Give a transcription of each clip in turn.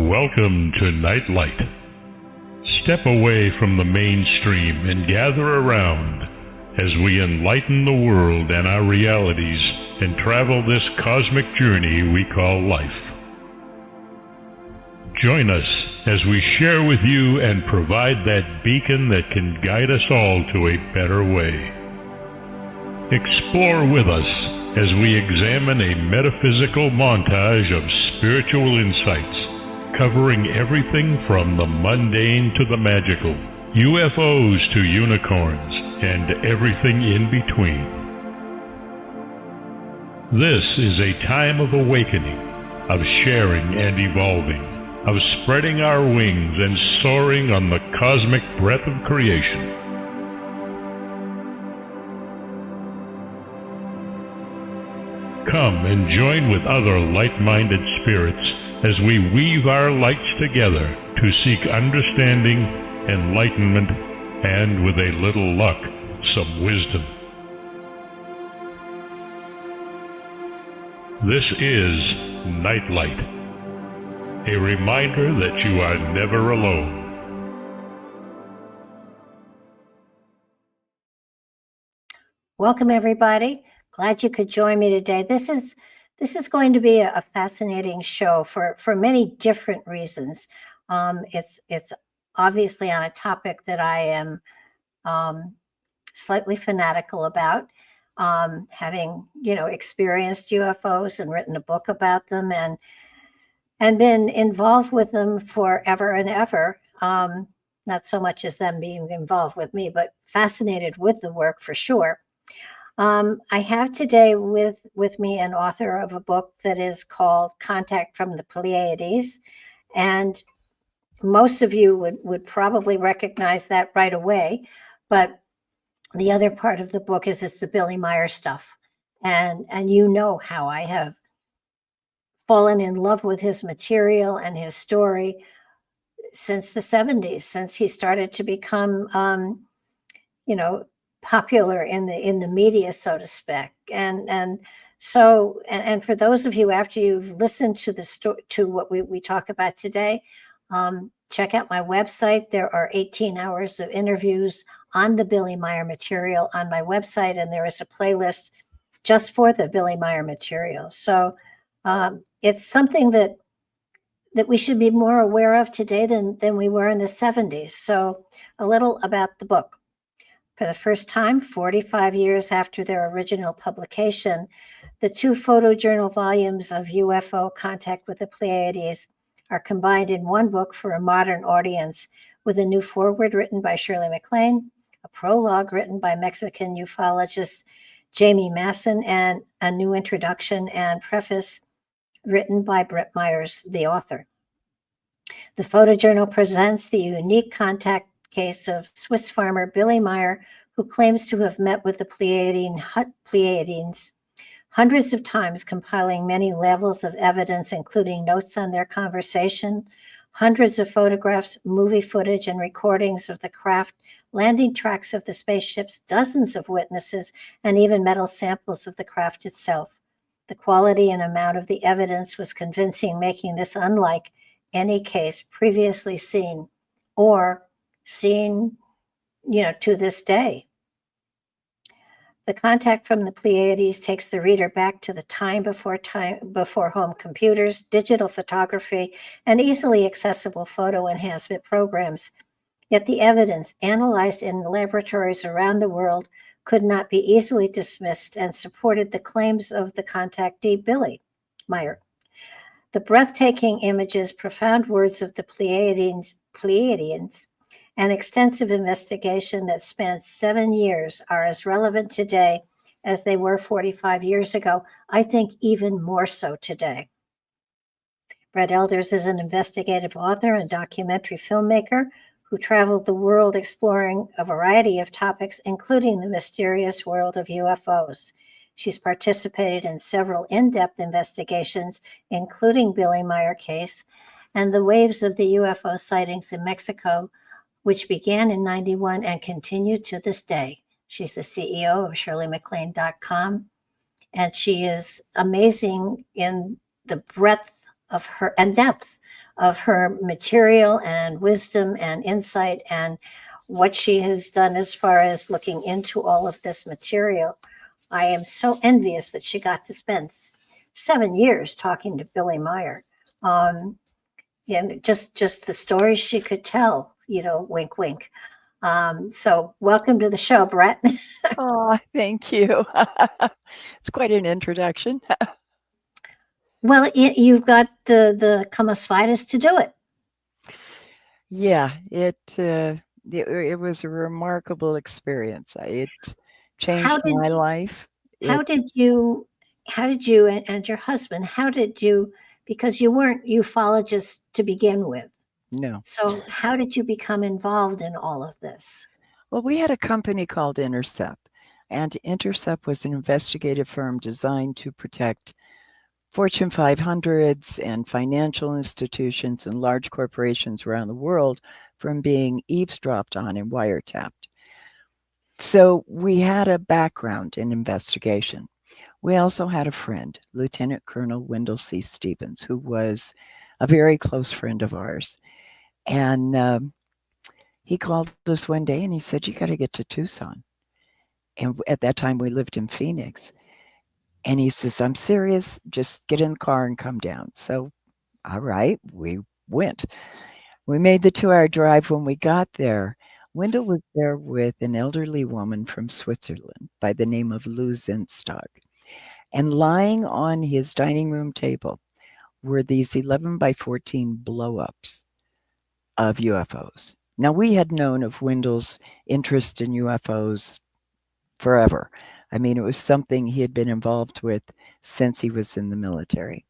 Welcome to Nightlight. Step away from the mainstream and gather around as we enlighten the world and our realities and travel this cosmic journey we call life. Join us as we share with you and provide that beacon that can guide us all to a better way. Explore with us as we examine a metaphysical montage of spiritual insights, covering everything from the mundane to the magical, UFOs to unicorns, and everything in between. This is a time of awakening, of sharing and evolving, of spreading our wings and soaring on the cosmic breath of creation. Come and join with other light-minded spirits as we weave our lights together to seek understanding, enlightenment, and with a little luck, some wisdom. This is Nightlight, a reminder that you are never alone. Welcome, everybody. Glad you could join me today. This is going to be a fascinating show for many different reasons. It's obviously on a topic that I am slightly fanatical about, having experienced UFOs and written a book about them and been involved with them forever and ever. Not so much as them being involved with me, but fascinated with the work for sure. I have today with me an author of a book that is called Contact from the Pleiades, and most of you would probably recognize that right away, but the other part of the book is the Billy Meier stuff, and you know how I have fallen in love with his material and his story since the 70s, since he started to become popular in the media, so to speak. And for those of you, after you've listened to what we talk about today, check out my website. There are 18 hours of interviews on the Billy Meier material on my website, and there is a playlist just for the Billy Meier material. So it's something that we should be more aware of today than we were in the 70s. So a little about the book. For the first time, 45 years after their original publication, the two photojournal volumes of UFO Contact with the Pleiades are combined in one book for a modern audience, with a new foreword written by Shirley MacLaine, a prologue written by Mexican ufologist Jamie Masson, and a new introduction and preface written by Brit Meier, the author. The photojournal presents the unique contact case of Swiss farmer Billy Meier, who claims to have met with the Pleiadians hundreds of times, compiling many levels of evidence, including notes on their conversation, hundreds of photographs, movie footage, and recordings of the craft, landing tracks of the spaceships, dozens of witnesses, and even metal samples of the craft itself. The quality and amount of the evidence was convincing, making this unlike any case previously seen or seen, to this day. The Contact from the Pleiades takes the reader back to the time before home computers, digital photography, and easily accessible photo enhancement programs. Yet the evidence, analyzed in laboratories around the world, could not be easily dismissed and supported the claims of the contactee, Billy Meier. The breathtaking images, profound words of the Pleiadians, and extensive investigation that spanned 7 years are as relevant today as they were 45 years ago, I think even more so today. Brit Elders is an investigative author and documentary filmmaker who traveled the world exploring a variety of topics, including the mysterious world of UFOs. She's participated in several in-depth investigations, including Billy Meier case and the waves of the UFO sightings in Mexico, which began in '91 and continue to this day. She's the CEO of ShirleyMacLaine.com, and she is amazing in the breadth of her and depth of her material and wisdom and insight and what she has done as far as looking into all of this material. I am so envious that she got to spend 7 years talking to Billy Meier. Um, just the stories she could tell, wink, wink. So welcome to the show, Brett. Oh, thank you. It's quite an introduction. Well, you've got the Camus to do it. Yeah, it was a remarkable experience. It How changed did my life. how It did you how did you and your husband, how did you, because you weren't ufologists to begin with, no. so how did you become involved in all of this? Well, we had a company called Intercept, and Intercept was an investigative firm designed to protect Fortune 500s and financial institutions and large corporations around the world from being eavesdropped on and wiretapped. So we had a background in investigation. We also had a friend, Lieutenant Colonel Wendell C. Stevens, who was a very close friend of ours. And he called us one day and he said, "You got to get to Tucson." And at that time, we lived in Phoenix. And he says, "I'm serious. Just get in the car and come down." So, all right, we went. We made the 2-hour drive. When we got there, Wendell was there with an elderly woman from Switzerland by the name of Lou Zinstag. And lying on his dining room table were these 11 by 14 blow-ups of UFOs. Now, we had known of Wendell's interest in UFOs forever. I mean, it was something he had been involved with since he was in the military.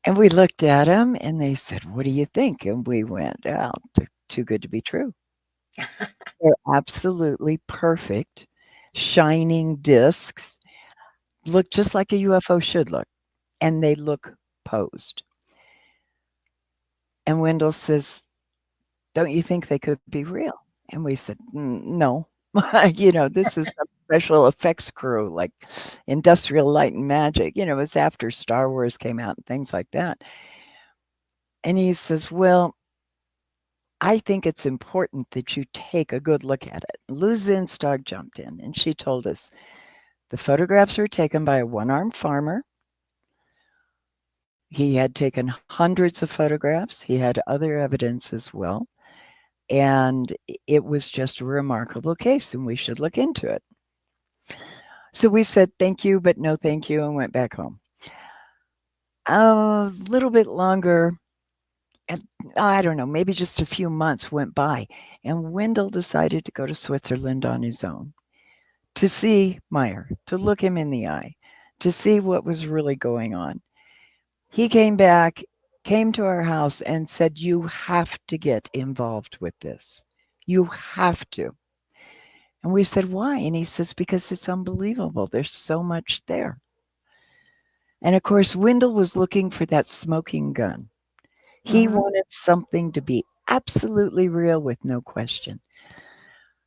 And we looked at him and they said, "What do you think?" And we went, "Oh, they're too good to be true." They're absolutely perfect, shining discs, look just like a UFO should look, and they look posed. And Wendell says, "Don't you think they could be real?" And we said, No. This is a special effects crew like Industrial Light and Magic. It was after Star Wars came out and things like that. And he says, "Well, I think it's important that you take a good look at it." Lou Zinstag jumped in and she told us the photographs were taken by a one-armed farmer. He had taken hundreds of photographs. He had other evidence as well. And it was just a remarkable case, and we should look into it. So we said, "Thank you, but no thank you," and went back home. A little bit longer, and I don't know, maybe just a few months went by, and Wendell decided to go to Switzerland on his own to see Meier, to look him in the eye, to see what was really going on. He came back, came to our house, and said, "You have to get involved with this. You have to." And we said, "Why?" And he says, "Because it's unbelievable. There's so much there." And of course, Wendell was looking for that smoking gun. He Mhm. wanted something to be absolutely real with no question.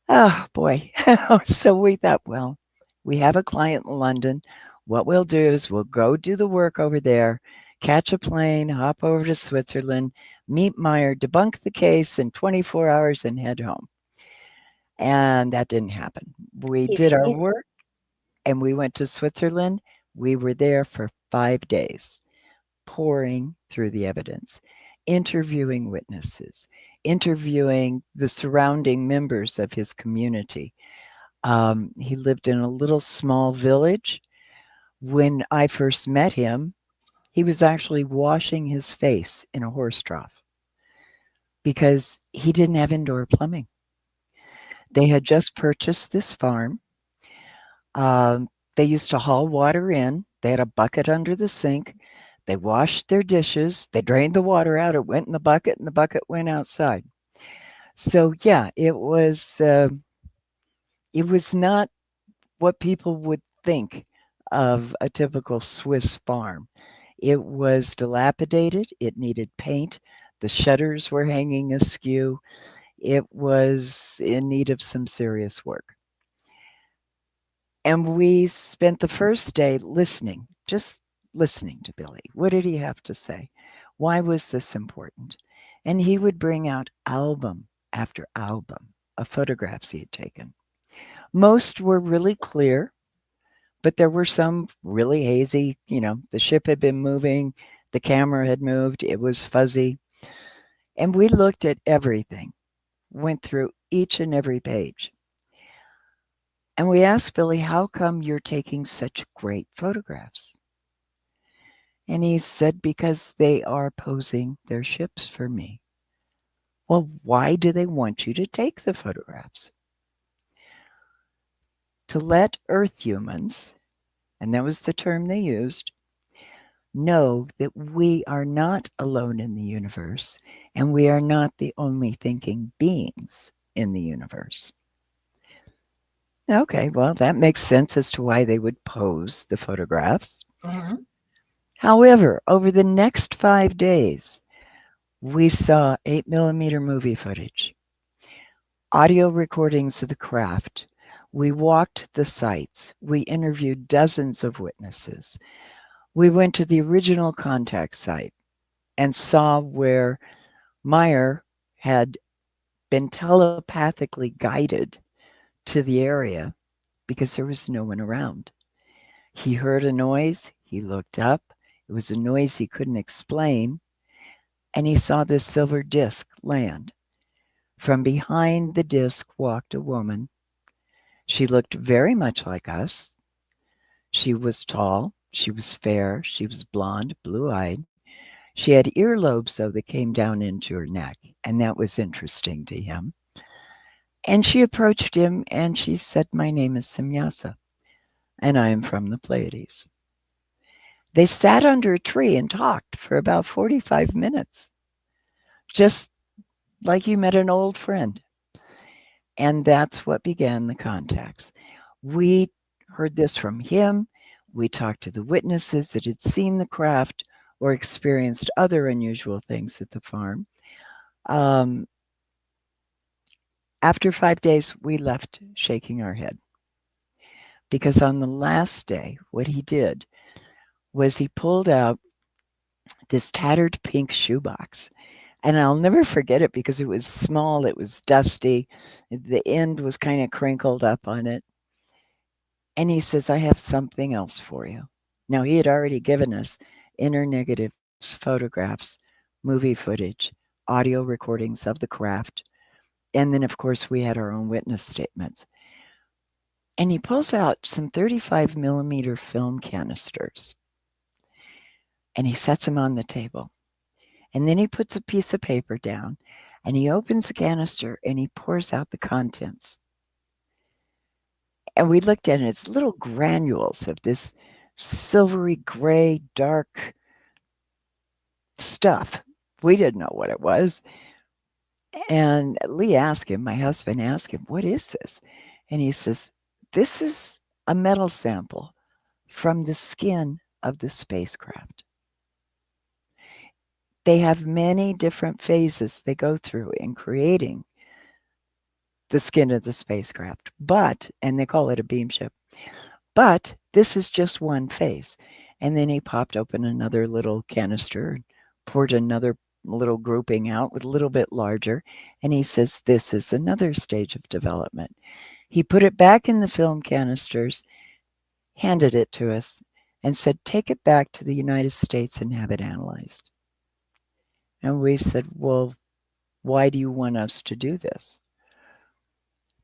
Oh, boy. So we thought, well, we have a client in London. What we'll do is we'll go do the work over there, catch a plane, hop over to Switzerland, meet Meier, debunk the case in 24 hours, and head home. And that didn't happen. We He's did our he's work and we went to Switzerland. We were there for 5 days, pouring through the evidence, interviewing witnesses, interviewing the surrounding members of his community. He lived in a little small village. When I first met him, he was actually washing his face in a horse trough because he didn't have indoor plumbing. They had just purchased this farm. They used to haul water in. They had a bucket under the sink. They washed their dishes. They drained the water out. It went in the bucket, and the bucket went outside. So yeah, it was not what people would think of a typical Swiss farm. It was dilapidated. It needed paint. The shutters were hanging askew. It was in need of some serious work. And we spent the first day listening, just listening to Billy. What did he have to say? Why was this important? And he would bring out album after album of photographs he had taken. Most were really clear, but there were some really hazy. The ship had been moving, the camera had moved, it was fuzzy. And we looked at everything, went through each and every page. And we asked Billy, how come you're taking such great photographs? And he said, because they are posing their ships for me. Well, why do they want you to take the photographs? To let Earth humans, and that was the term they used, know that we are not alone in the universe, and we are not the only thinking beings in the universe. Okay, well, that makes sense as to why they would pose the photographs. Mm-hmm. However, over the next 5 days, we saw 8mm movie footage, audio recordings of the craft. We walked the sites. We interviewed dozens of witnesses. We went to the original contact site and saw where Meier had been telepathically guided to the area because there was no one around. He heard a noise. He looked up. It was a noise he couldn't explain. And he saw this silver disc land. From behind the disc walked a woman. She looked very much like us. She was tall. She was fair. She was blonde, blue-eyed. She had earlobes, though, that came down into her neck, and that was interesting to him. And she approached him, and she said, my name is Semyasa, and I am from the Pleiades. They sat under a tree and talked for about 45 minutes, just like you met an old friend. And that's what began the contacts. We heard this from him. We talked to the witnesses that had seen the craft or experienced other unusual things at the farm. After 5 days, we left shaking our head. Because on the last day, what he did was he pulled out this tattered pink shoebox. And I'll never forget it because it was small, it was dusty, the end was kind of crinkled up on it. And he says, I have something else for you. Now, he had already given us inner negatives, photographs, movie footage, audio recordings of the craft. And then, of course, we had our own witness statements. And he pulls out some 35mm film canisters. And he sets them on the table. And then he puts a piece of paper down. And he opens the canister and he pours out the contents. And we looked at it. It's little granules of this silvery gray, dark stuff. We didn't know what it was. And Lee asked him, my husband asked him, what is this? And he says, this is a metal sample from the skin of the spacecraft. They have many different phases they go through in creating the skin of the spacecraft, and they call it a beam ship, but this is just one phase. And then he popped open another little canister, poured another little grouping out with a little bit larger, and he says, this is another stage of development. He put it back in the film canisters, handed it to us, and said, take it back to the United States and have it analyzed. And we said, well, why do you want us to do this?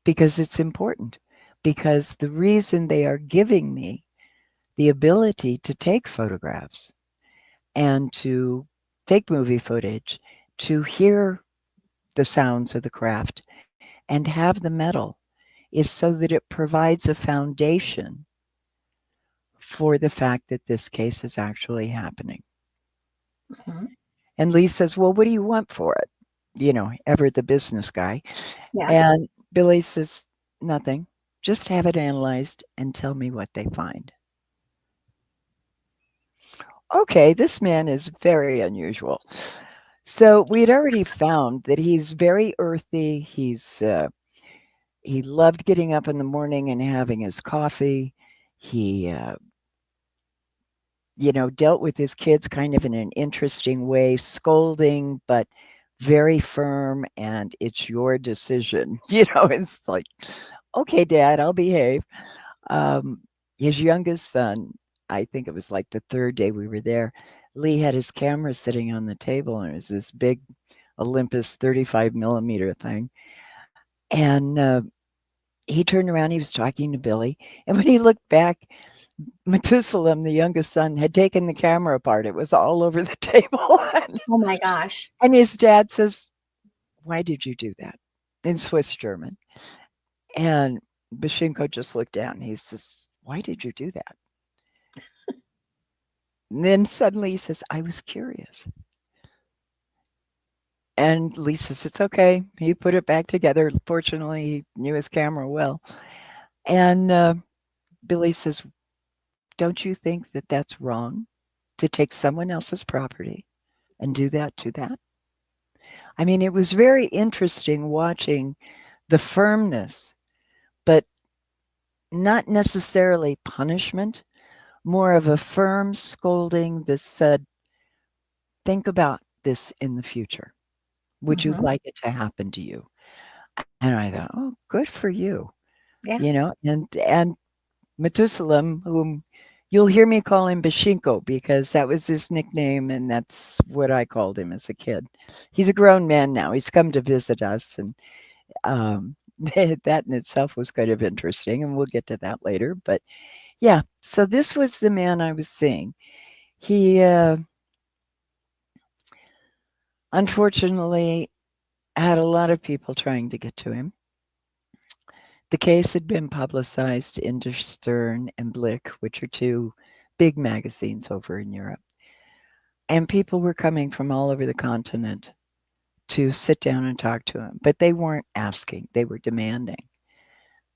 Because it's important. Because the reason they are giving me the ability to take photographs and to take movie footage, to hear the sounds of the craft and have the metal is so that it provides a foundation for the fact that this case is actually happening. Mm-hmm. And Lee says, well, what do you want for it? Ever the business guy. Yeah. And Billy says, nothing. Just have it analyzed and tell me what they find. Okay, this man is very unusual. So we had already found that he's very earthy. He loved getting up in the morning and having his coffee. He dealt with his kids kind of in an interesting way, scolding, but very firm, and it's your decision. It's like, okay, Dad, I'll behave. Um, his youngest son, I think it was like the third day we were there, Lee had his camera sitting on the table, and it was this big Olympus 35 millimeter thing. And he turned around, he was talking to Billy. And when he looked back, Methuselah, the youngest son, had taken the camera apart. It was all over the table. Oh my gosh. And his dad says, "Why did you do that?" In Swiss German. And Bashenko just looked down. He says, "Why did you do that?" And then suddenly he says, "I was curious." And Lee says, "It's okay." He put it back together. Fortunately, he knew his camera well. And Billy says, "Don't you think that that's wrong to take someone else's property and do that to that?" I mean, it was very interesting watching the firmness, but not necessarily punishment, more of a firm scolding that said, "Think about this in the future. Would you like it to happen to you?" And I thought, "Oh, good for you." Yeah. And Methuselah, whom you'll hear me call him Bashenko because that was his nickname, and that's what I called him as a kid. He's a grown man now. He's come to visit us, and that in itself was kind of interesting, and we'll get to that later. But yeah, so this was the man I was seeing. He unfortunately had a lot of people trying to get to him. The case had been publicized in Der Stern and Blick, which are two big magazines over in Europe. And people were coming from all over the continent to sit down and talk to him, but they weren't asking, they were demanding.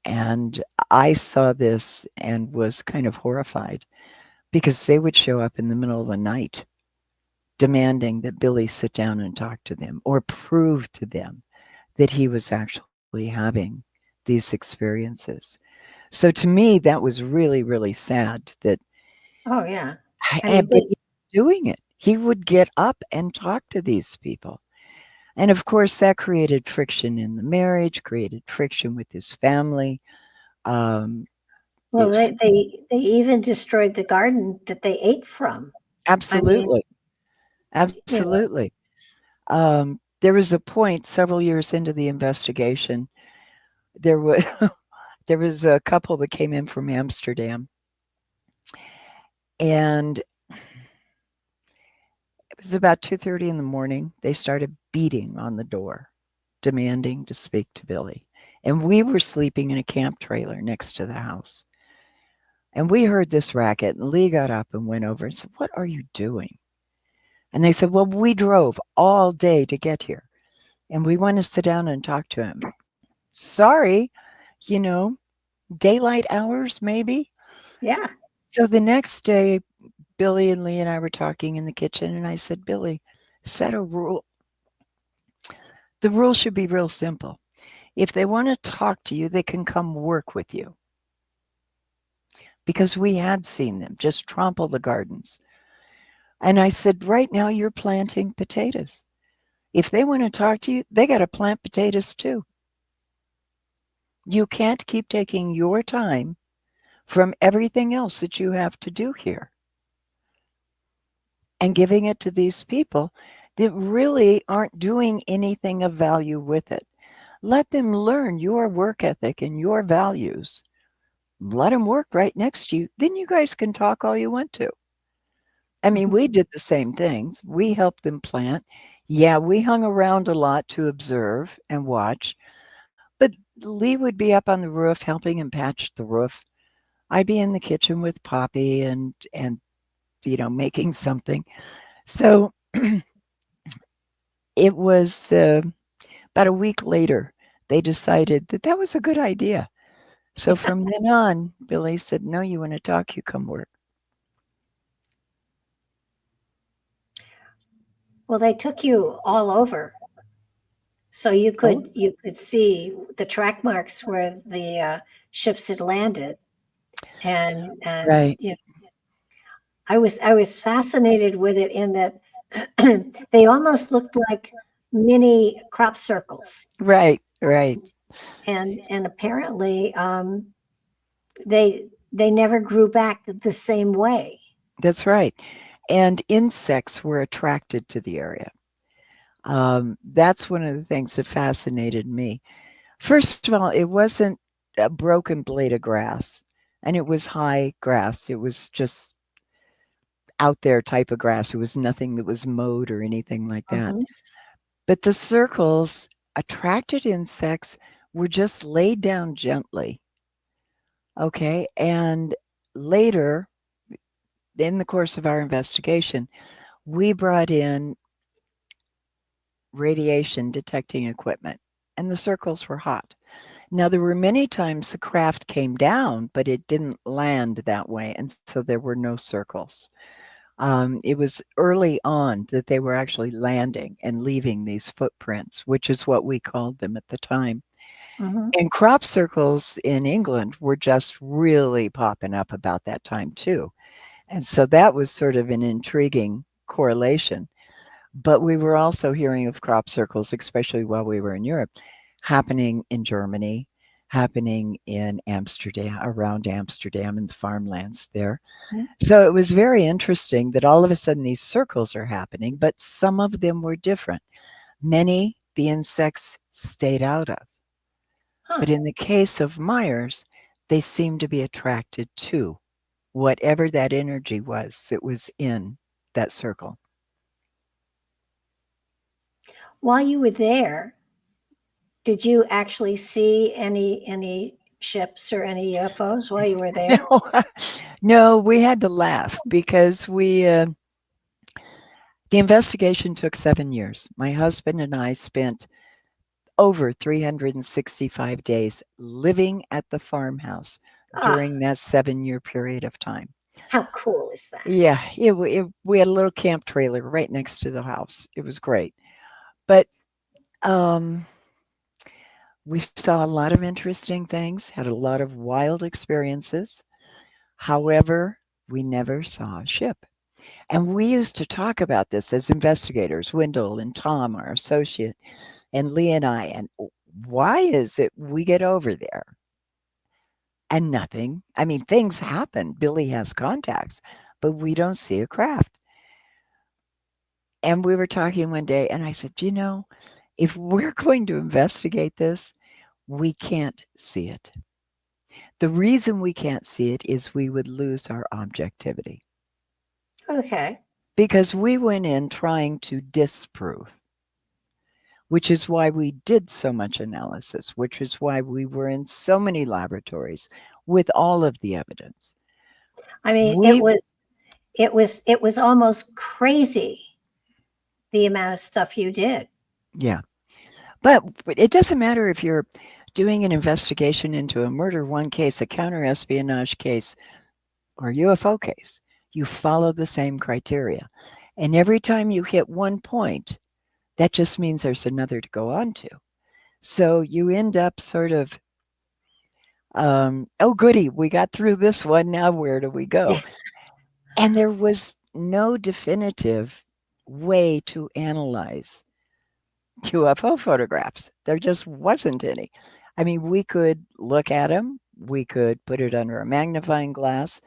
And I saw this and was kind of horrified because they would show up in the middle of the night demanding that Billy sit down and talk to them or prove to them that he was actually having these experiences. So to me, that was really, really sad that Oh yeah. but he was doing it. He would get up and talk to these people. And of course, that created friction in the marriage, created friction with his family. Well, they even destroyed the garden that they ate from. Absolutely. Absolutely. There was a point several years into the investigation, there was there was a couple that came in from Amsterdam, and it was about 2:30 in the morning. They started beating on the door, demanding to speak to Billy. And we were sleeping in a camp trailer next to the house. And we heard this racket, and Lee got up and went over and said, "What are you doing?" And they said, "Well, we drove all day to get here, and we want to sit down and talk to him." Sorry, daylight hours, maybe. Yeah. So the next day, Billy and Lee and I were talking in the kitchen, and I said, "Billy, set a rule. The rule should be real simple. If they want to talk to you, they can come work with you." Because we had seen them just trample the gardens. And I said, "Right now you're planting potatoes. If they want to talk to you, they got to plant potatoes too. You can't keep taking your time from everything else that you have to do here and giving it to these people that really aren't doing anything of value with it. Let them learn your work ethic and your values. Let them work right next to you. Then you guys can talk all you want to." I mean, we did the same things. We helped them plant. Yeah, we hung around a lot to observe and watch. But Lee would be up on the roof helping him patch the roof. I'd be in the kitchen with Poppy and making something. So it was about a week later, they decided that that was a good idea. So from then on, Billy said, "No, you want to talk, you come work." Well, they took you all over, so you Oh, could see the track marks where the ships had landed, and right. I was fascinated with it in that they almost looked like mini crop circles, Right. and apparently they never grew back the same way. That's right. And insects were attracted to the area. That's one of the things that fascinated me. First of all, it wasn't a broken blade of grass, and it was high grass. It was just out there type of grass. It was nothing that was mowed or anything like that. Mhm. But the circles attracted insects were just laid down gently. Okay. And later, in the course of our investigation, we brought in radiation detecting equipment, and the circles were hot. Now, there were many times the craft came down, but it didn't land that way, and so there were no circles. It was early on that they were actually landing and leaving these footprints, which is what we called them at the time. Mhm. And crop circles in England were just really popping up about that time, too. And so that was sort of an intriguing correlation. But we were also hearing of crop circles, especially while we were in Europe, happening in Germany, happening in Amsterdam, around Amsterdam and the farmlands there. Mhm. So it was very interesting that all of a sudden these circles are happening, but some of them were different. Many the insects stayed out of. Huh. But in the case of Myers, they seemed to be attracted to whatever that energy was that was in that circle. While you were there, did you actually see any ships or any UFOs while you were there? No, we had to laugh because the investigation took 7 years. My husband and I spent over 365 days living at the farmhouse Ah, during that 7-year period of time. how cool is that? Yeah, we had a little camp trailer right next to the house. It was great. But um, we saw a lot of interesting things, had a lot of wild experiences. However, we never saw a ship. And we used to talk about this as investigators, Wendell and Tom, our associate, and Lee and I. And why is it we get over there and nothing? I mean, things happen. Billy has contacts, but we don't see a craft. And we were talking one day, and I said, if we're going to investigate this, we can't see it. The reason we can't see it is we would lose our objectivity Okay. because we went in trying to disprove, which is why we did so much analysis, which is why we were in so many laboratories with all of the evidence. I mean, We, it was almost crazy the amount of stuff you did. yeah, but it doesn't matter if you're doing an investigation into a murder one case, a counterespionage case, or UFO case. You follow the same criteria. And every time you hit one point, that just means there's another to go on to. So you end up sort of, oh, goody, we got through this one. Now where do we go? And there was no definitive way to analyze UFO photographs. There just wasn't any. I mean, we could look at them, we could put it under a magnifying glass,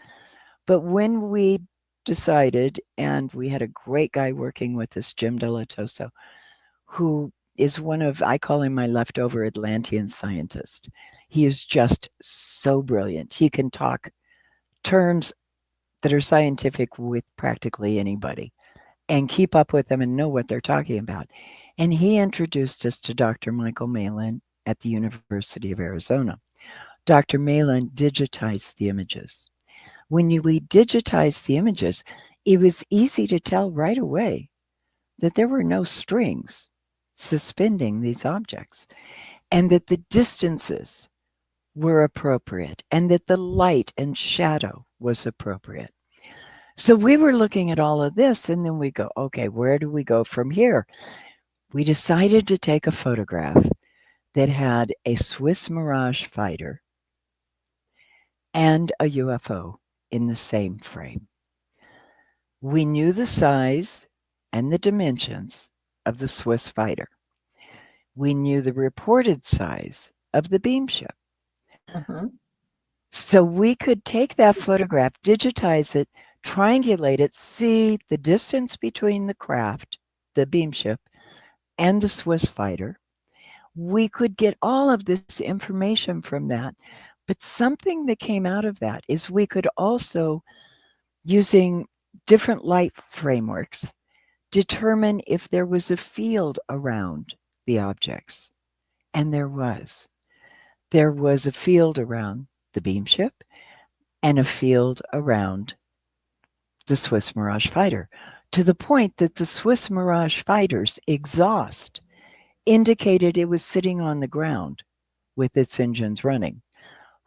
but when we decided, and we had a great guy working with us, Jim Delatoso, who is one of, I call him my leftover Atlantean scientist. He is just so brilliant. He can talk terms that are scientific with practically anybody and keep up with them and know what they're talking about. And he introduced us to Dr. Michael Malin at the University of Arizona. Dr. Malin digitized the images. When we digitized the images, it was easy to tell right away that there were no strings suspending these objects and that the distances were appropriate and that the light and shadow was appropriate. So we were looking at all of this and then we go, okay, where do we go from here? We decided to take a photograph that had a Swiss Mirage fighter and a UFO in the same frame. We knew the size and the dimensions of the Swiss fighter. We knew the reported size of the beam ship. Mhm. So we could take that photograph, digitize it, triangulate it, see the distance between the craft, the beam ship, and the Swiss fighter. We could get all of this information from that. But something that came out of that is we could also, using different light frameworks, determine if there was a field around the objects. And there was. There was a field around the beam ship and a field around the Swiss Mirage fighter, to the point that the Swiss Mirage fighter's exhaust indicated it was sitting on the ground with its engines running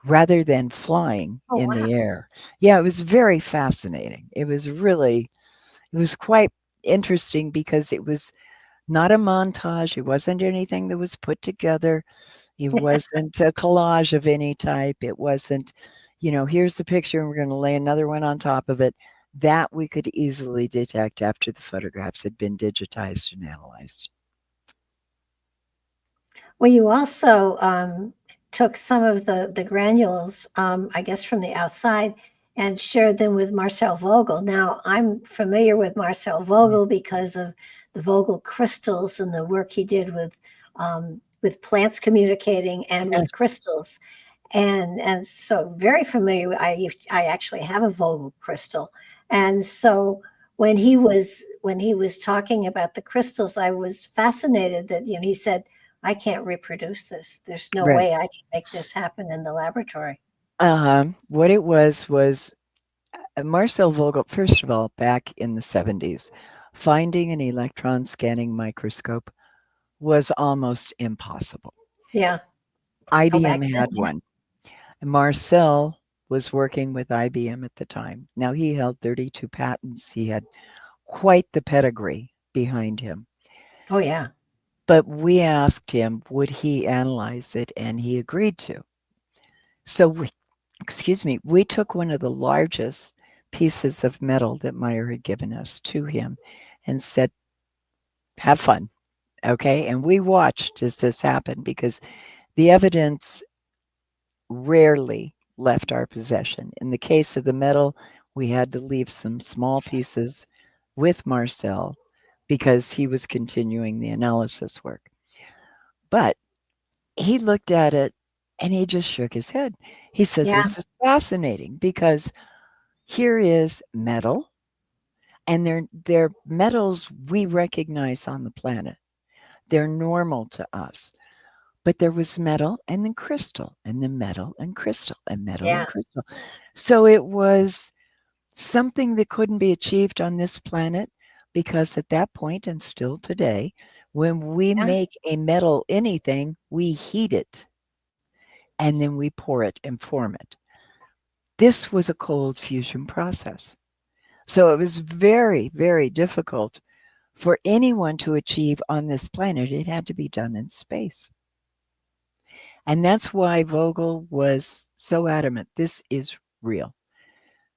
rather than flying Oh, in wow. the air. Yeah, it was very fascinating. It was quite interesting because it was not a montage. It wasn't anything that was put together. It wasn't a collage of any type. It wasn't, here's the picture and we're going to lay another one on top of it. That we could easily detect after the photographs had been digitized and analyzed. Well, you also took some of the granules, I guess, from the outside and shared them with Marcel Vogel. Now, I'm familiar with Marcel Vogel because of the Vogel crystals and the work he did with plants communicating and Yes. with crystals. And so very familiar. I actually have a Vogel crystal, and so when he was talking about the crystals, I was fascinated that he said, "I can't reproduce this. There's no Right. way I can make this happen in the laboratory." What it was Marcel Vogel, first of all, back in the 70s, finding an electron scanning microscope was almost impossible. Yeah. Oh, IBM back then, had yeah. one. Marcel was working with IBM at the time. Now, he held 32 patents. He had quite the pedigree behind him. Oh, yeah. But we asked him, would he analyze it? And he agreed to. So we took one of the largest pieces of metal that Meier had given us to him and said, have fun. Okay. And we watched as this happened because the evidence rarely left our possession. In the case of the metal, we had to leave some small pieces with Marcel because he was continuing the analysis work. But he looked at it and he just shook his head. He says, Yeah. this is fascinating because here is metal, and they're metals we recognize on the planet. They're normal to us. But there was metal and then crystal and then metal and crystal and metal and Yeah. crystal. So it was something that couldn't be achieved on this planet because at that point, and still today, when we Yeah. make a metal anything, we heat it and then we pour it and form it. This was a cold fusion process. So it was very, very difficult for anyone to achieve on this planet. It had to be done in space. And that's why Vogel was so adamant. This is real.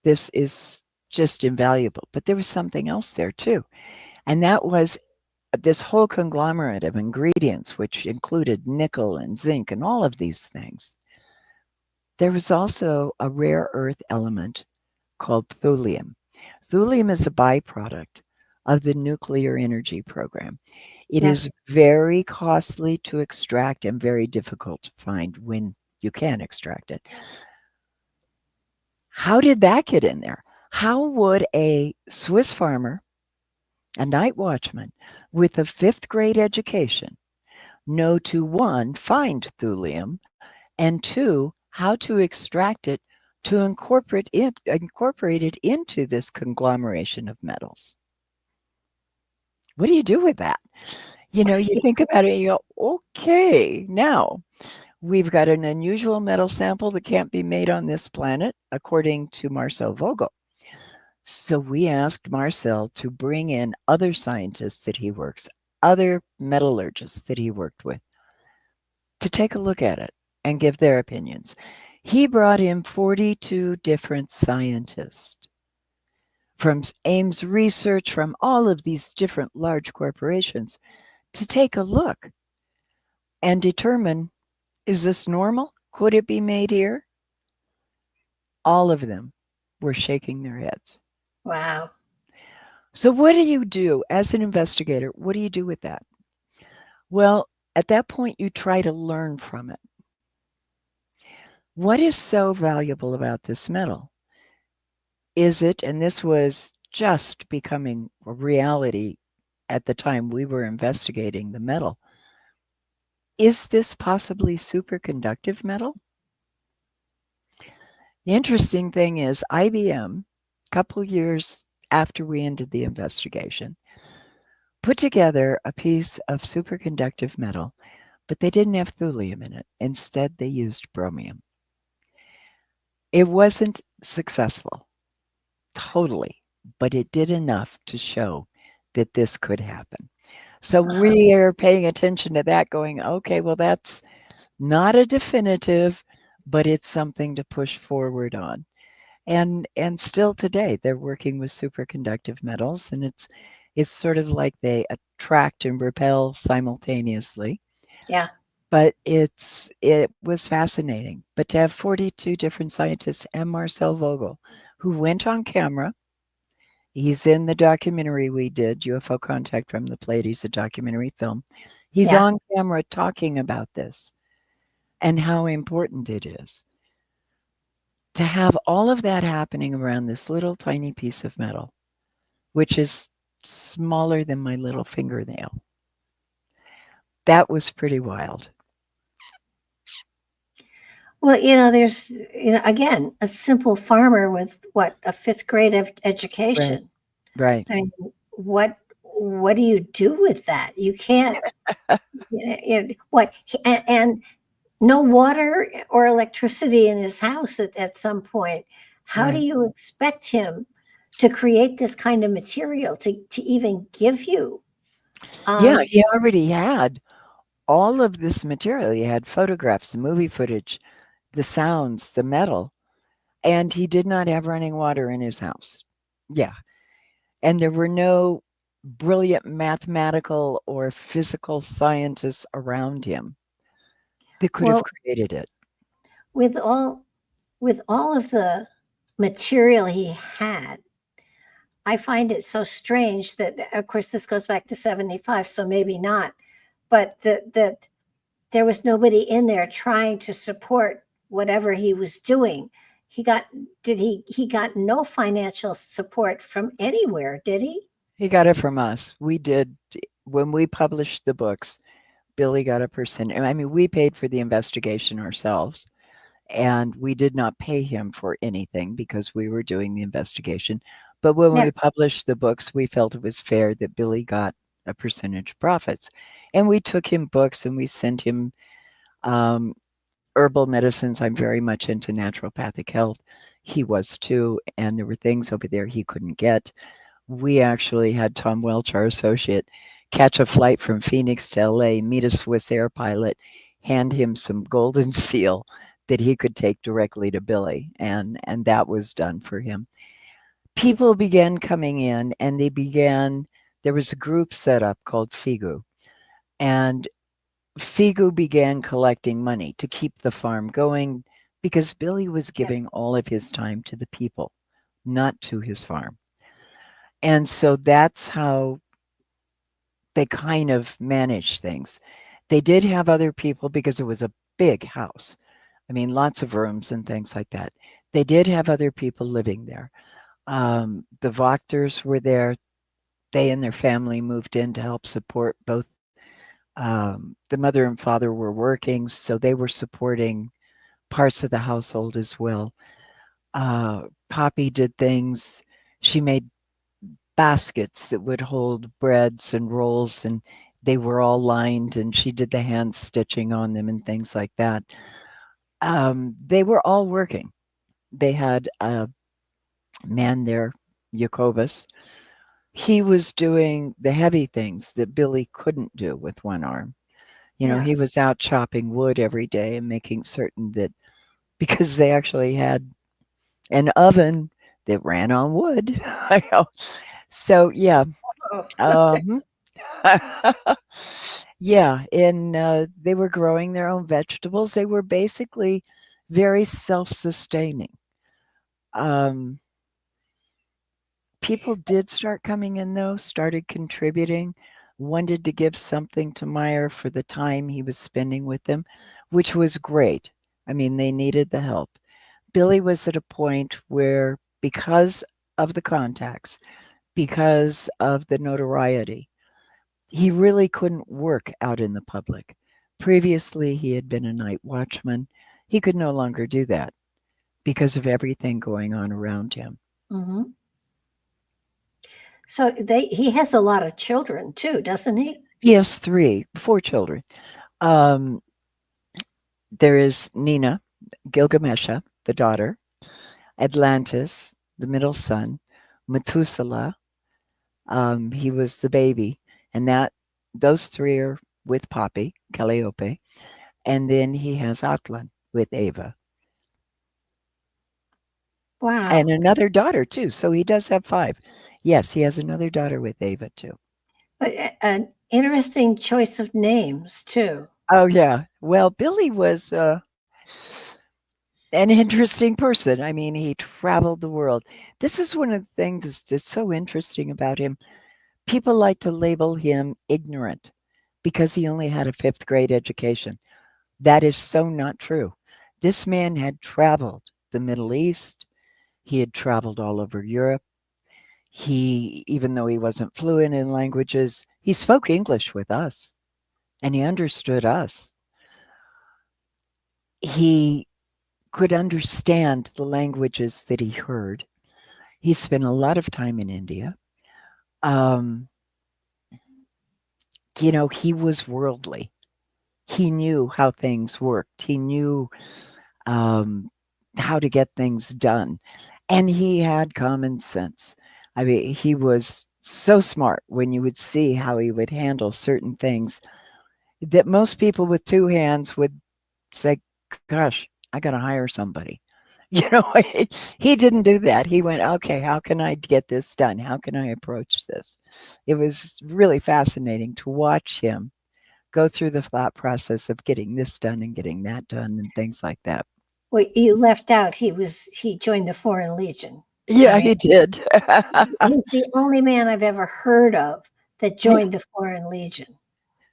This is just invaluable. But there was something else there too. And that was this whole conglomerate of ingredients, which included nickel and zinc and all of these things. There was also a rare earth element called thulium. Thulium is a byproduct of the nuclear energy program. It Yeah. is very costly to extract and very difficult to find when you can extract it. How did that get in there? How would a Swiss farmer, a night watchman with a fifth grade education, know to one, find thulium, and two, how to extract it to incorporate it into this conglomeration of metals? What do you do with that? You think about it, you go, okay, now we've got an unusual metal sample that can't be made on this planet, according to Marcel Vogel. So we asked Marcel to bring in other scientists that he works, other metallurgists that he worked with, to take a look at it and give their opinions. He brought in 42 different scientists from Ames Research, from all of these different large corporations to take a look and determine, is this normal? Could it be made here? All of them were shaking their heads. Wow. So what do you do as an investigator? What do you do with that? Well, at that point, you try to learn from it. What is so valuable about this metal? Is it, and this was just becoming a reality at the time we were investigating the metal, is this possibly superconductive metal? The interesting thing is IBM, a couple years after we ended the investigation, put together a piece of superconductive metal, but they didn't have thulium in it. Instead, they used bromium. It wasn't successful, totally, but it did enough to show that this could happen. So we are paying attention to that going, okay, well, that's not a definitive, but it's something to push forward on. And still today, they're working with superconductive metals, and it's sort of like they attract and repel simultaneously. Yeah. But it was fascinating. But to have 42 different scientists and Marcel Vogel, who went on camera, he's in the documentary we did, UFO Contact from the Pleiades, a documentary film. He's Yeah. on camera talking about this and how important it is to have all of that happening around this little tiny piece of metal, which is smaller than my little fingernail. That was pretty wild. Well, there's, again, a simple farmer with what, a fifth grade education. Right. I mean, what do you do with that? You can't, what, and no water or electricity in his house at some point. How do Right. you expect him to create this kind of material to even give you? Yeah, he already had all of this material. He had photographs, movie footage, the sounds, the metal, and he did not have running water in his house. Yeah. And there were no brilliant mathematical or physical scientists around him that could have created it. With all of the material he had, I find it so strange that, of course, this goes back to 75, so maybe not, but that there was nobody in there trying to support whatever he was doing. He got no financial support from anywhere, did he? He got it from us. We did, when we published the books, Billy got a percent. I mean, we paid for the investigation ourselves, and we did not pay him for anything because we were doing the investigation. But when Yeah. we published the books, we felt it was fair that Billy got a percentage of profits. And we took him books and we sent him herbal medicines. I'm very much into naturopathic health. He was too. And there were things over there he couldn't get. We actually had Tom Welch, our associate, catch a flight from Phoenix to LA, meet a Swiss Air pilot, hand him some golden seal that he could take directly to Billy. And that was done for him. People began coming in and there was a group set up called FIGU. And FIGU began collecting money to keep the farm going because Billy was giving all of his time to the people, not to his farm. And so that's how they kind of managed things. They did have other people because it was a big house. I mean, lots of rooms and things like that. They did have other people living there. The Wachters were there. They and their family moved in to help support both. The mother and father were working, so they were supporting parts of the household as well. Poppy did things. She made baskets that would hold breads and rolls, and they were all lined, and she did the hand stitching on them and things like that. They were all working. They had a man there, Jacobus. He was doing the heavy things that Billy couldn't do with one arm. He was out chopping wood every day and making certain that, because they actually had an oven that ran on wood. I know. So, yeah. Oh. Um, yeah, and they were growing their own vegetables. They were basically very self-sustaining. Um, People did start coming in, though, started contributing, wanted to give something to Meier for the time he was spending with them, which was great. I mean, they needed the help. Billy was at a point where, because of the contacts, because of the notoriety, he really couldn't work out in the public. Previously, he had been a night watchman. He could no longer do that because of everything going on around him. Mm-hmm. So he has a lot of children too, doesn't he? He has 4 children. Um, there is Nina, Gilgamesha, the daughter, Atlantis, the middle son, Methuselah, he was the baby, and those 3 are with Poppy, Calliope, and then he has Atlan with Ava. Wow. And another daughter too, so he does have 5. Yes, he has another daughter with Ava too. But an interesting choice of names too. Oh, yeah. Well, Billy was an interesting person. I mean, he traveled the world. This is one of the things that's so interesting about him. People like to label him ignorant because he only had a 5th grade education. That is so not true. This man had traveled the Middle East. He had traveled all over Europe. Even though he wasn't fluent in languages, he spoke English with us and he understood us. He could understand the languages that he heard. He spent a lot of time in India. He was worldly. He knew how things worked. He knew how to get things done. And he had common sense. I mean, he was so smart when you would see how he would handle certain things that most people with 2 hands would say, gosh, I got to hire somebody. He didn't do that. He went, okay, how can I get this done? How can I approach this? It was really fascinating to watch him go through the thought process of getting this done and getting that done and things like that. Well, you left out he joined the Foreign Legion. Yeah, he did. He's the only man I've ever heard of that joined the Foreign Legion.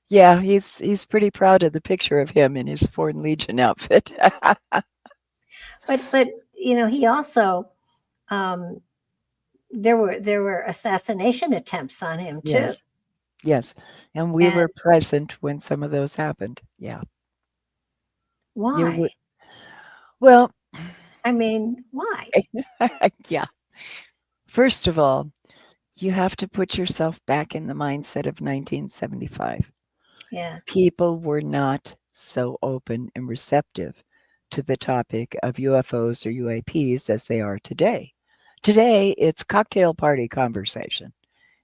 Yeah, he's pretty proud of the picture of him in his Foreign Legion outfit. But he also there were assassination attempts on him too. Yes. And we were present when some of those happened. Yeah. Why? Well, I mean, why? Yeah. First of all, you have to put yourself back in the mindset of 1975. Yeah. People were not so open and receptive to the topic of UFOs or UAPs as they are today. Today, it's cocktail party conversation.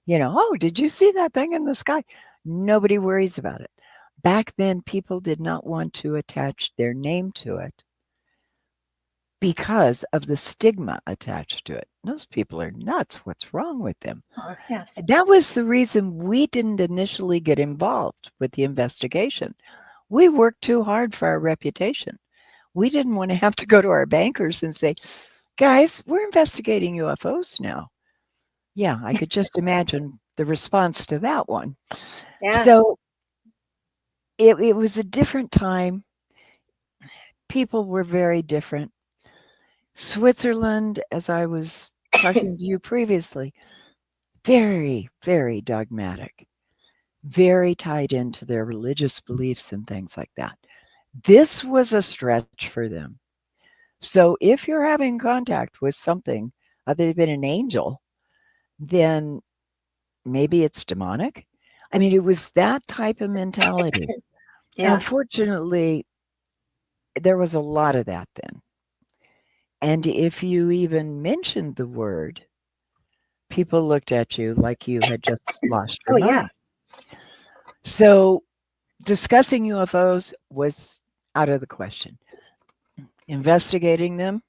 Oh, did you see that thing in the sky? Nobody worries about it. Back then, people did not want to attach their name to it because of the stigma attached to it. Those people are nuts. What's wrong with them? Oh, yeah. That was the reason we didn't initially get involved with the investigation. We worked too hard for our reputation. We didn't want to have to go to our bankers and say, guys, we're investigating UFOs now. Yeah, I could just imagine the response to that one. Yeah. So it was a different time. People were very different. Switzerland, as I was talking to you previously, very, very dogmatic, very tied into their religious beliefs and things like that. This was a stretch for them. So if you're having contact with something other than an angel, then maybe it's demonic. I mean, it was that type of mentality. Yeah. Unfortunately, there was a lot of that then. And if you even mentioned the word, people looked at you like you had just lost your mind. Yeah. So discussing UFOs was out of the question. Investigating them?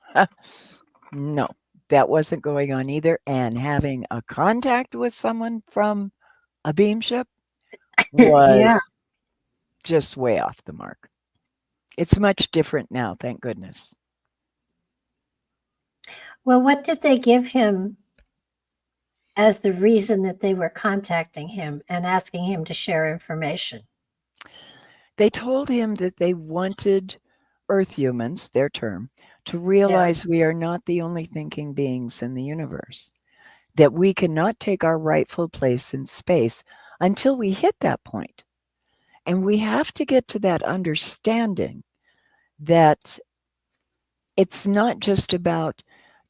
No. that wasn't going on either. And having a contact with someone from a beam ship Yeah. was just way off the mark. It's much different now, thank goodness. Well, what did they give him as the reason that they were contacting him and asking him to share information? They told him that they wanted Earth humans, their term, to Yeah. realize we are not the only thinking beings in the universe, that we cannot take our rightful place in space until we hit that point. And we have to get to that understanding that it's not just about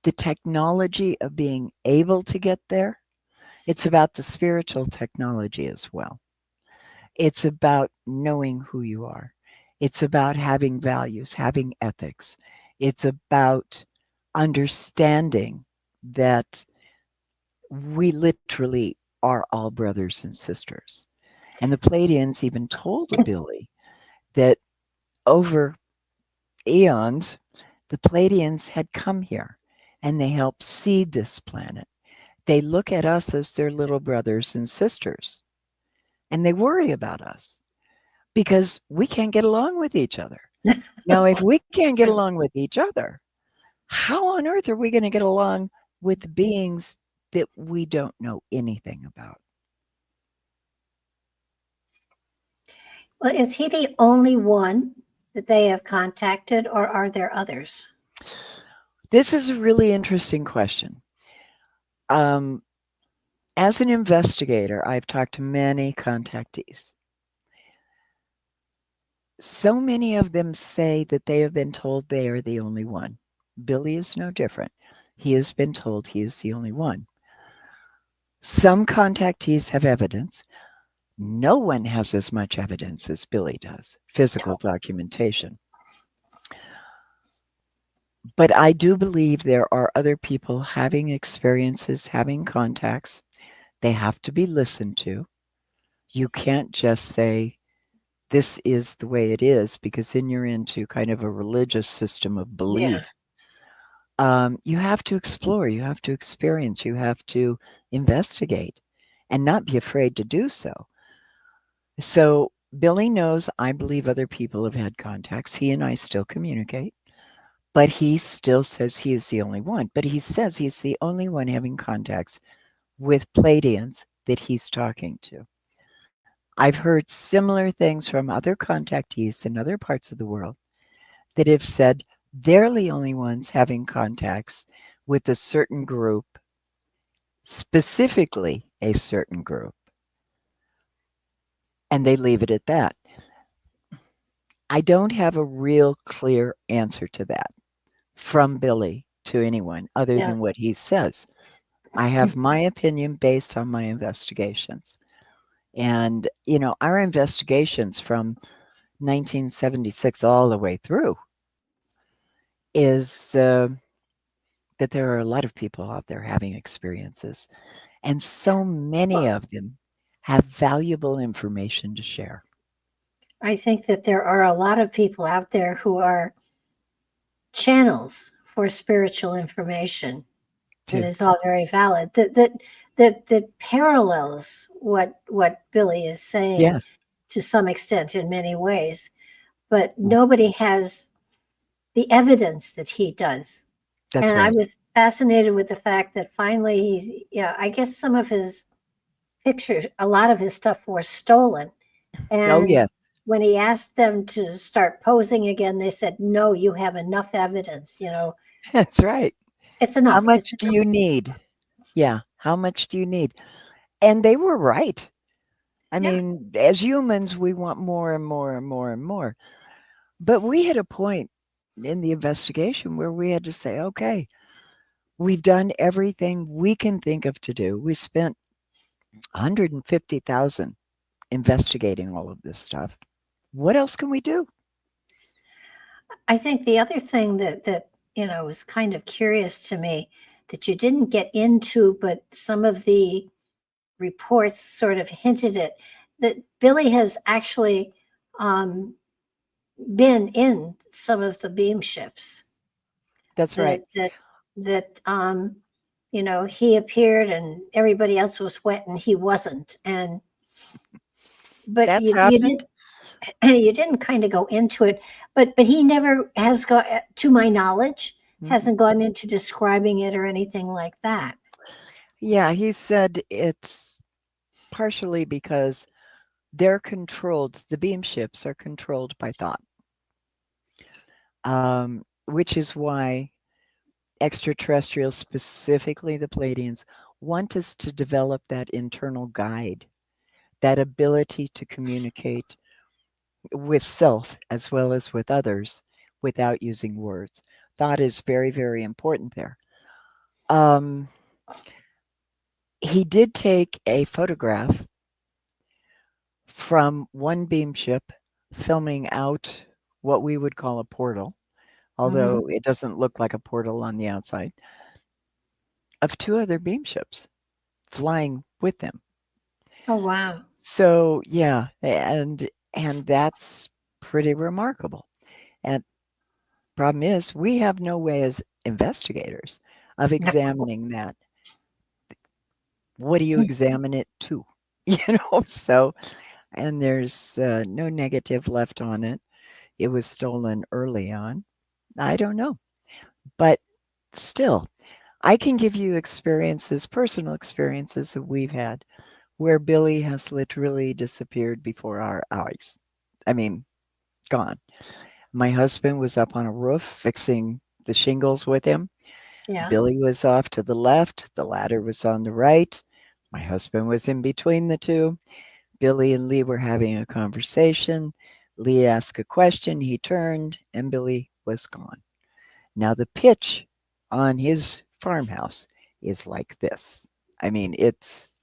the technology of being able to get there, it's about the spiritual technology as well. It's about knowing who you are. It's about having values, having ethics. It's about understanding that we literally are all brothers and sisters. And the Pleiadians even told Billy that over eons, the Pleiadians had come here and they helped seed this planet. They look at us as their little brothers and sisters, and they worry about us because we can't get along with each other. Now, if we can't get along with each other, how on earth are we going to get along with beings that we don't know anything about? Well, is he the only one that they have contacted, or are there others? This is a really interesting question. As an investigator, I've talked to many contactees. So many of them say that they have been told they are the only one. Billy is no different. He has been told he is the only one. Some contactees have evidence. No one has as much evidence as Billy does, physical documentation. But I do believe there are other people having experiences, having contacts. They have to be listened to. You can't just say, this is the way it is, because then you're into kind of a religious system of belief. You have to explore, you have to experience, you have to investigate and not be afraid to do so. So Billy knows I believe other people have had contacts. He and I still communicate, but he still says he is the only one. But he says he's the only one having contacts with Pleiadians that he's talking to. I've heard similar things from other contactees in other parts of the world that have said they're the only ones having contacts with a certain group, specifically a certain group. And they leave it at that. I don't have a real clear answer to that from Billy to anyone other than what he says. I have my opinion based on my investigations. And, you know, our investigations from 1976 all the way through is that there are a lot of people out there having experiences, and so many of them have valuable information to share. I think that there are a lot of people out there who are channels for spiritual information. It is all very valid. That parallels what Billy is saying, Yes. to some extent in many ways, but nobody has the evidence that he does. That's and right. I was fascinated with the fact that finally I guess some of his pictures, a lot of his stuff was stolen. And Oh, yes. when he asked them to start posing again, they said, no, you have enough evidence. That's right. It's How enough. much do you need? Yeah. How much do you need? And they were right. I mean, as humans, we want more and more and more and more. But we hit a point in the investigation where we had to say, okay, we've done everything we can think of to do. We spent 150,000 investigating all of this stuff. What else can we do? I think the other thing that was kind of curious to me that you didn't get into, but some of the reports sort of hinted at, that Billy has actually been in some of the beam ships. That's right. That that he appeared and everybody else was wet and he wasn't. But That's you did happened. you didn't kind of go into it, but he never has got, to my knowledge, Mhm. hasn't gone into describing it or anything like that. Yeah, he said it's partially because they're controlled, the beam ships are controlled by thought, which is why extraterrestrials, specifically the Pleiadians, want us to develop that internal guide, that ability to communicate with self as well as with others without using words. Thought is very, very important there. Um, he did take a photograph from one beam ship filming out what we would call a portal, Hmm. although it doesn't look like a portal on the outside, of two other beam ships flying with them. Oh, wow. So yeah, and that's pretty remarkable. And problem is, we have no way as investigators of examining that. What do you examine it to? So, and there's no negative left on it. It was stolen early on. I don't know. But still, I can give you experiences, personal experiences that we've had where Billy has literally disappeared before our eyes. I mean, gone. My husband was up on a roof fixing the shingles with him. Yeah. Billy was off to the left, the ladder was on the right. My husband was in between the two. Billy and Lee were having a conversation. Lee asked a question, he turned, and Billy was gone. Now, the pitch on his farmhouse is like this. I mean, it's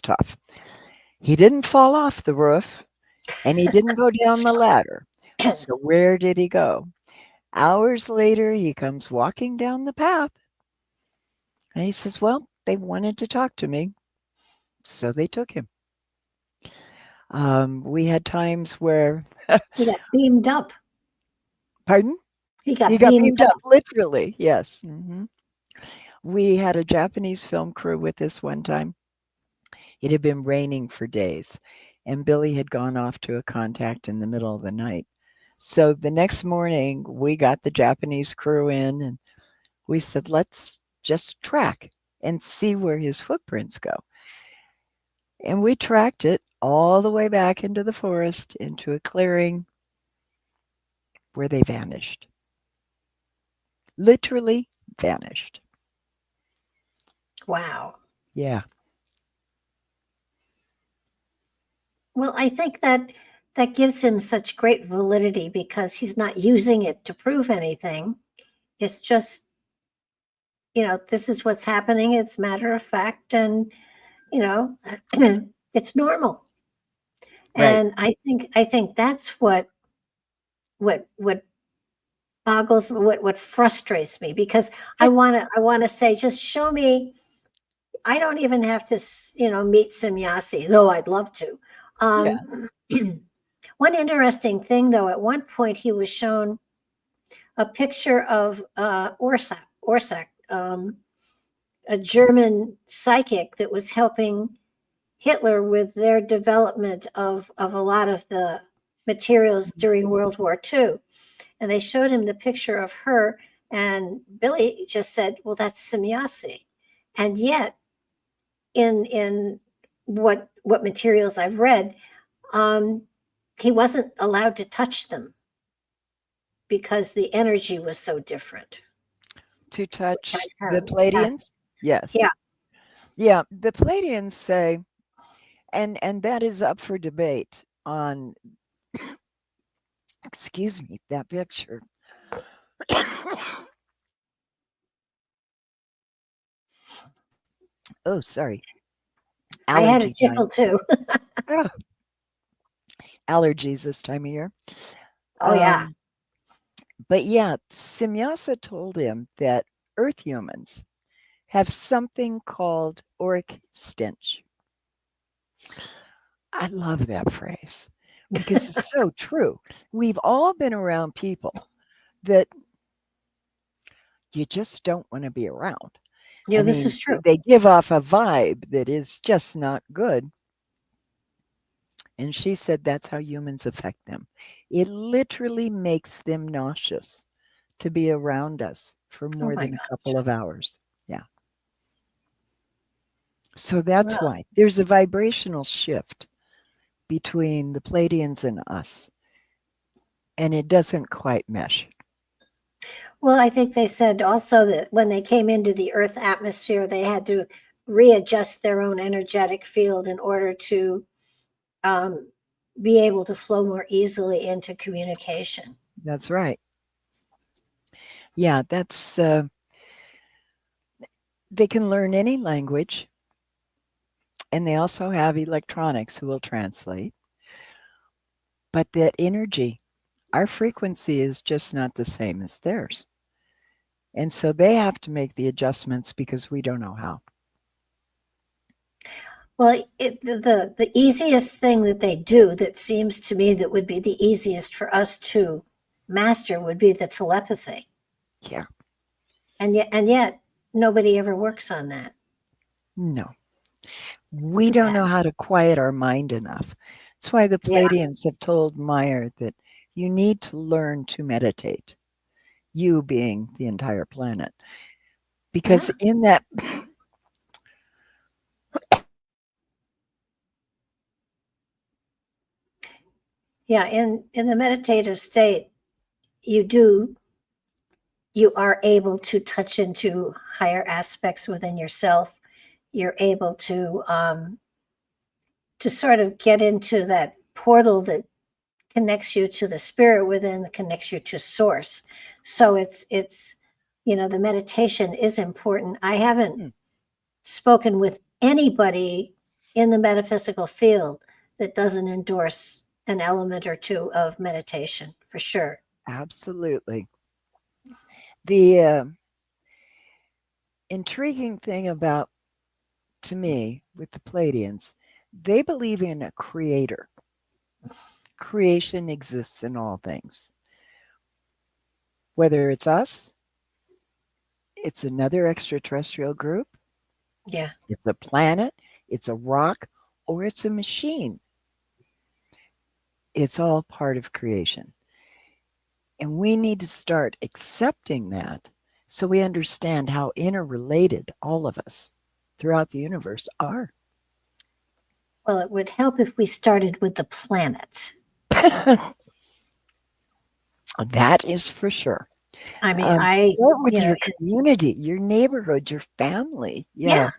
tough. He didn't fall off the roof and he didn't go down the ladder. So where did he go? Hours later, he comes walking down the path and he says, "Well, they wanted to talk to me, so they took him." We had times where, He got beamed up. pardon? He He got got beamed beamed up, up. literally, yes. We had a Japanese film crew with us one time. It had been raining for days, and Billy had gone off to a contact in the middle of the night. So the next morning, we got the Japanese crew in, and we said, let's just track and see where his footprints go. And we tracked it all the way back into the forest, into a clearing where they vanished. Literally vanished. Wow. Yeah. Well, I think that gives him such great validity because he's not using it to prove anything. It's just, this is what's happening. It's matter of fact, and you know, it's normal. Right. And I think that's what boggles, what frustrates me, because I want to say, just show me. I don't even have to meet Simyasi, though I'd love to. Yeah. One interesting thing, though, at one point he was shown a picture of Orsak, a German psychic that was helping Hitler with their development of a lot of the materials during World War II. And they showed him the picture of her, and Billy just said, "Well, that's Simyasi." And yet, in what materials I've read, um, he wasn't allowed to touch them because the energy was so different. To touch That's the kind of Pleiadians? fascinating. Yes. Yeah. Yeah. The Pleiadians say, and that is up for debate on, excuse me, that picture. Oh, sorry. I had a Allergy tickle time. too. Ah, allergies this time of year. Oh, yeah. Um, but yeah, Simyasa told him that Earth humans have something called auric stench. I love that phrase because it's so true. We've all been around people that, you just don't want to be around. Yeah, I this mean, is true. they give off a vibe that is just not good. And she said that's how humans affect them. It literally makes them nauseous to be around us for Oh more my than a gosh. couple of hours. Yeah. So that's Wow. why there's a vibrational shift between the Pleiadians and us, and it doesn't quite mesh. Well, I think they said also that when they came into the Earth atmosphere, they had to readjust their own energetic field in order to be able to flow more easily into communication. That's right. Yeah, that's they can learn any language, and they also have electronics who will translate. But that energy, our frequency is just not the same as theirs. And so they have to make the adjustments because we don't know how. Well, the easiest thing that they do that seems to me that would be the easiest for us to master would be the telepathy. Yeah. And yet nobody ever works on that. No. We don't know how to quiet our mind enough. That's why the Yeah. Pleiadians have told Meier that you need to learn to meditate, you being the entire planet. Because in that Yeah, in the meditative state, you are able to touch into higher aspects within yourself. You're able to sort of get into that portal that connects you to the spirit within, that connects you to source. So it's the meditation is important. I haven't spoken with anybody in the metaphysical field that doesn't endorse an element or two of meditation, for sure. absolutely. The intriguing thing about, to me, with the Pleiadians, they believe in a creator. Creation exists in all things. Whether it's us, it's another extraterrestrial group, Yeah. it's a planet, it's a rock, or it's a machine. It's all part of creation. And we need to start accepting that so we understand how interrelated all of us throughout the universe are. Well, it would help if we started with the planet. That is for sure. I mean, start with your community, your neighborhood, your family. Yeah.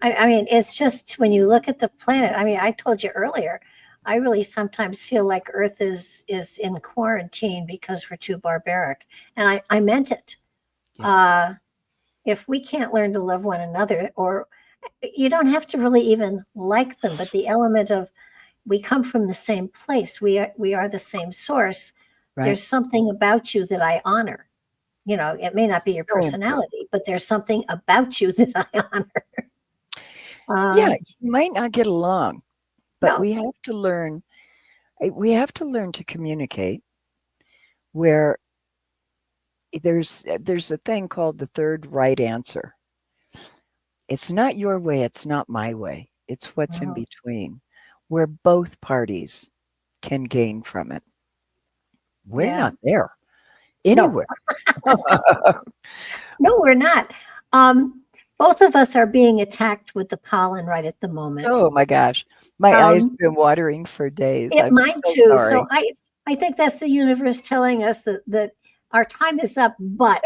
I mean, it's just when you look at the planet. I mean, I told you earlier, I really sometimes feel like Earth is in quarantine because we're too barbaric, and I meant it. Yeah. If we can't learn to love one another, or you don't have to really even like them, but the element of we come from the same place, we are the same source. Right. There's something about you that I honor. It may not be your personality, but there's something about you that I honor. Yeah, you might not get along, but No. we have to learn. We have to learn to communicate. Where there's a thing called the third right answer. It's not your way, it's not my way. It's what's in between, where both parties can gain from it. We're not there anywhere. No, we're not. Both of us are being attacked with the pollen right at the moment. Oh my gosh. My eyes have been watering for days. Mine so too. Sorry. So I think that's the universe telling us that our time is up, but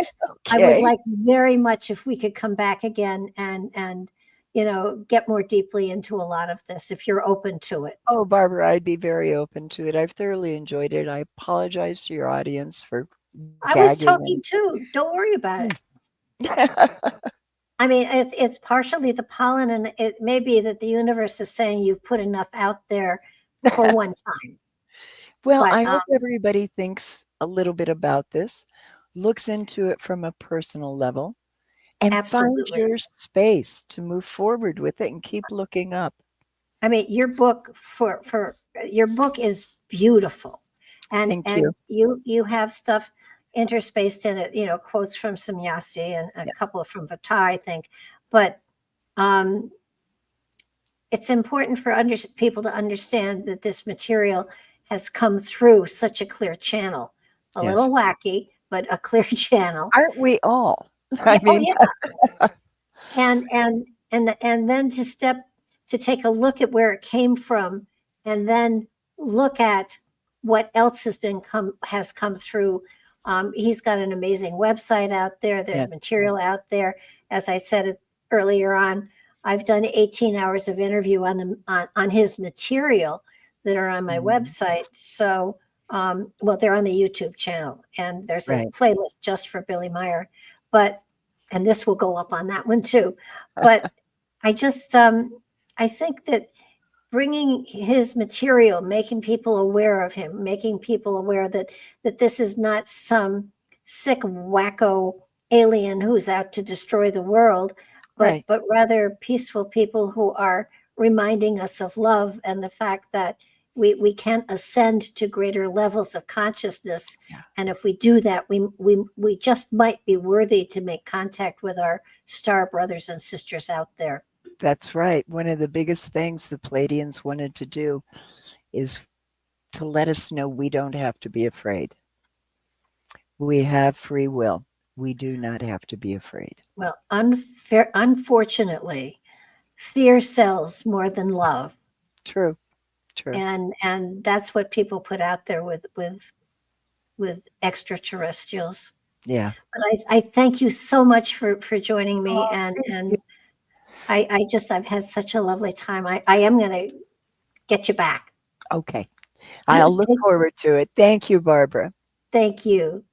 I would like very much if we could come back again and get more deeply into a lot of this if you're open to it. Oh, Barbara, I'd be very open to it. I've thoroughly enjoyed it. I apologize to your audience for I was talking too. Don't worry about it. I mean, it's partially the pollen, and it may be that the universe is saying you've put enough out there for one time. Well, I hope everybody thinks a little bit about this, looks into it from a personal level, and find your space to move forward with it and keep looking up. I mean, your book your book is beautiful, and Thank you. you have stuff. interspaced in it, quotes from Sannyasi and a Yes. couple from Bata, I think. But it's important for people to understand that this material has come through such a clear channel, a Yes. little wacky, but a clear channel. Aren't we all? Yeah, oh yeah. And then to take a look at where it came from, and then look at what else has come through. He's got an amazing website out there. There's Yes. material out there. As I said earlier on, I've done 18 hours of interview on his material that are on my website. So, well, they're on the YouTube channel, and there's a playlist just for Billy Meier. And this will go up on that one too. But I just, I think that bringing his material, making people aware of him, making people aware that this is not some sick wacko alien who's out to destroy the world, but rather peaceful people who are reminding us of love and the fact that we can ascend to greater levels of consciousness. Yeah. And if we do that, we just might be worthy to make contact with our star brothers and sisters out there. That's right. One of the biggest things the Pleiadians wanted to do is to let us know we don't have to be afraid. We have free will. We do not have to be afraid. Well, unfortunately, fear sells more than love. True. True. And that's what people put out there with extraterrestrials. Yeah. But I thank you so much for joining me, and I've had such a lovely time. I am going to get you back. Okay. I'll look forward to it. Thank you, Barbara. Thank you.